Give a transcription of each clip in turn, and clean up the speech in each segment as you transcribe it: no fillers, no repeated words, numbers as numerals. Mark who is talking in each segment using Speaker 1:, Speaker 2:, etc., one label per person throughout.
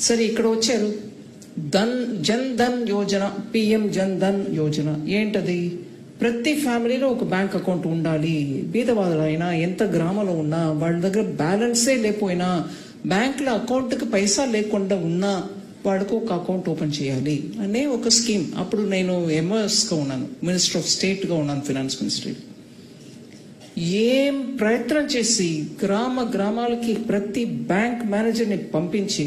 Speaker 1: సరే ఇక్కడ వచ్చారు జన్ ధన్ యోజన, పిఎం జన్ ధన్ యోజన. ఏంటది? ప్రతి ఫ్యామిలీలో ఒక బ్యాంక్ అకౌంట్ ఉండాలి. బీదవాదులైనా ఎంత గ్రామంలో ఉన్నా వాళ్ళ దగ్గర బ్యాలెన్సే లేకపోయినా బ్యాంకులో అకౌంట్కి పైసా లేకుండా ఉన్నా వాడికి ఒక అకౌంట్ ఓపెన్ చేయాలి అనే ఒక స్కీమ్. అప్పుడు నేను ఎంఎస్గా ఉన్నాను, మినిస్టర్ ఆఫ్ స్టేట్గా ఉన్నాను, ఫినాన్స్ మినిస్ట్రీ. ఏం ప్రయత్నం చేసి గ్రామాలకి ప్రతి బ్యాంక్ మేనేజర్ని పంపించి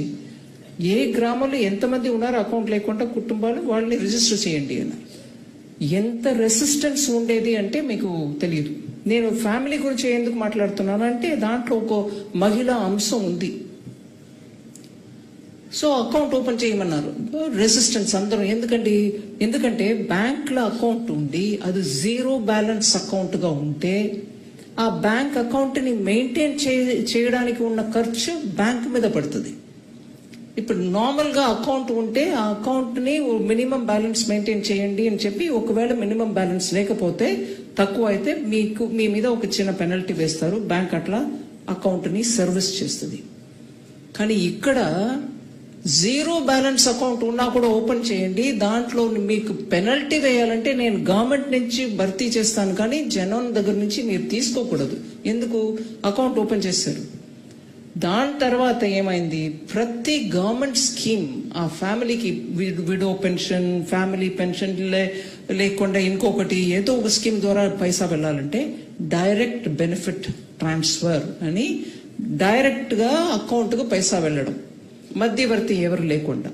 Speaker 1: ఏ గ్రామంలో ఎంతమంది ఉన్నారో అకౌంట్ లేకుండా కుటుంబాలు వాళ్ళని రిజిస్టర్ చేయండి అని. ఎంత రెసిస్టెన్స్ ఉండేది అంటే మీకు తెలియదు. నేను ఫ్యామిలీ గురించి ఎందుకు మాట్లాడుతున్నాను అంటే దాంట్లో ఒక మహిళా అంశం ఉంది. సో అకౌంట్ ఓపెన్ చేయమన్నారు. రెసిస్టెన్స్ అందరూ. ఎందుకంటే బ్యాంక్లో అకౌంట్ ఉండి అది జీరో బ్యాలెన్స్ అకౌంట్గా ఉంటే ఆ బ్యాంక్ అకౌంట్ని మెయింటైన్ చేయడానికి ఉన్న ఖర్చు బ్యాంక్ మీద పడుతుంది. ఇప్పుడు నార్మల్గా అకౌంట్ ఉంటే ఆ అకౌంట్ని మినిమం బ్యాలెన్స్ మెయింటైన్ చేయండి అని చెప్పి, ఒకవేళ మినిమం బ్యాలెన్స్ లేకపోతే తక్కువ అయితే మీ మీద ఒక చిన్న పెనల్టీ వేస్తారు. బ్యాంక్ అట్లా అకౌంట్ని సర్వీస్ చేస్తుంది. కానీ ఇక్కడ జీరో బ్యాలెన్స్ అకౌంట్ ఉన్నా కూడా ఓపెన్ చేయండి, దాంట్లో మీకు పెనల్టీ వేయాలంటే నేను గవర్నమెంట్ నుంచి భర్తీ చేస్తాను కానీ జనం దగ్గర నుంచి మీరు తీసుకోకూడదు. ఎందుకు? అకౌంట్ ఓపెన్ చేశారు. దాని తర్వాత ఏమైంది? ప్రతి గవర్నమెంట్ స్కీమ్ ఆ ఫ్యామిలీకి విడో పెన్షన్, ఫ్యామిలీ పెన్షన్ లేకుండా ఇంకొకటి ఏదో ఒక స్కీమ్ ద్వారా పైసా వెళ్ళాలంటే డైరెక్ట్ బెనిఫిట్ ట్రాన్స్ఫర్ అని డైరెక్ట్గా అకౌంట్కు పైసా వెళ్ళడం, మధ్యవర్తి ఎవరు లేకుండా.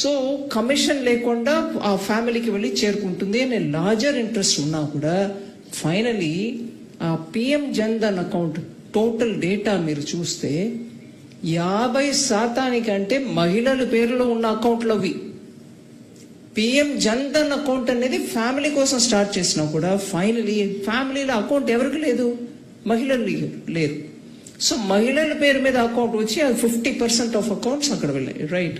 Speaker 1: సో కమిషన్ లేకుండా ఆ ఫ్యామిలీకి వెళ్ళి చేరుకుంటుంది అనే లార్జర్ ఇంట్రెస్ట్ ఉన్నా కూడా ఫైనలీ ఆ PM Jan Dhan account total data మీరు చూస్తే 50% మహిళల పేరులో ఉన్న అకౌంట్లవి. పిఎం జన్ ధన్ అకౌంట్ అనేది ఫ్యామిలీ కోసం స్టార్ట్ చేసినా కూడా ఫైనలీ ఫ్యామిలీలో అకౌంట్ ఎవరికి లేదు, మహిళలు లేరు. సో మహిళల పేరు మీద అకౌంట్ వచ్చి అది 50% ఆఫ్ అకౌంట్స్ అక్కడ వెళ్ళాయి. రైట్.